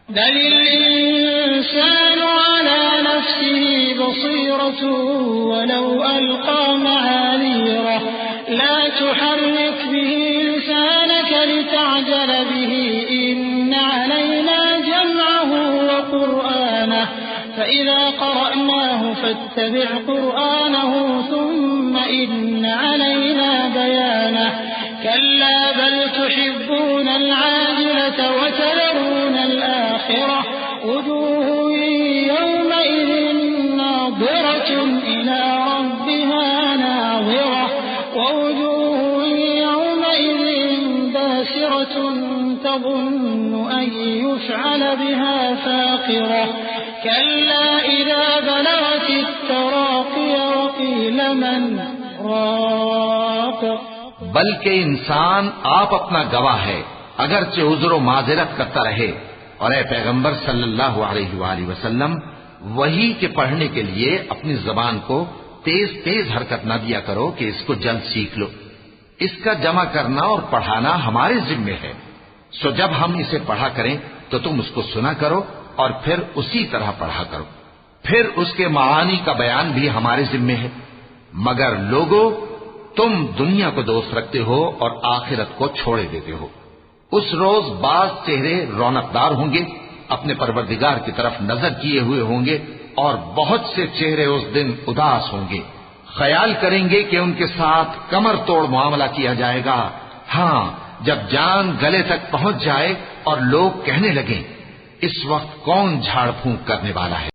बलिल इंसानु अला नफ्सिही बसीरतुन वलौ अलक़ा मआज़ीरह ला तुहर्रिक बिही लिसानक लितअजल बिही इन्न अलैना जमअहु व क़ुरआनह फ़इज़ा क़रअनाहु फ़त्तबिअ क़ुरआनहु थुम्म इन्न अलैना बयानह कल्ला बल तुहिब्बूनल आजिलत व तज़रूनल आखिरह वुजूहुन यौमइज़िन नाज़िरतुन इला रब्बिहा नाज़िरह व वुजूहुन यौमइज़िन बासिरतुन तज़ुन्नु अन युफ़अल बिहा फ़ाक़िरह कल्ला इज़ा बलगतित तराक़िय व क़ील मन राक़। बल्कि इंसान आप अपना गवाह है, अगरचे उज़्र व माज़िरत करता रहे। और ए पैगंबर सल्लल्लाहु अलैहि वसल्लम, वही के पढ़ने के लिए अपनी जबान को तेज तेज हरकत न दिया करो कि इसको जल्द सीख लो। इसका जमा करना और पढ़ाना हमारे जिम्मे है। सो जब हम इसे पढ़ा करें तो तुम उसको सुना करो और फिर उसी तरह पढ़ा करो। फिर उसके मानी का बयान भी हमारे जिम्मे है। मगर लोगों, तुम दुनिया को दोस्त रखते हो और आखिरत को छोड़े देते हो। उस रोज बाज चेहरे रौनकदार होंगे, अपने परवरदिगार की तरफ नजर किए हुए होंगे, और बहुत से चेहरे उस दिन उदास होंगे। ख्याल करेंगे कि उनके साथ कमर तोड़ मामला किया जाएगा। हाँ, जब जान गले तक पहुंच जाए और लोग कहने लगे, इस वक्त कौन झाड़ फूंक करने वाला है।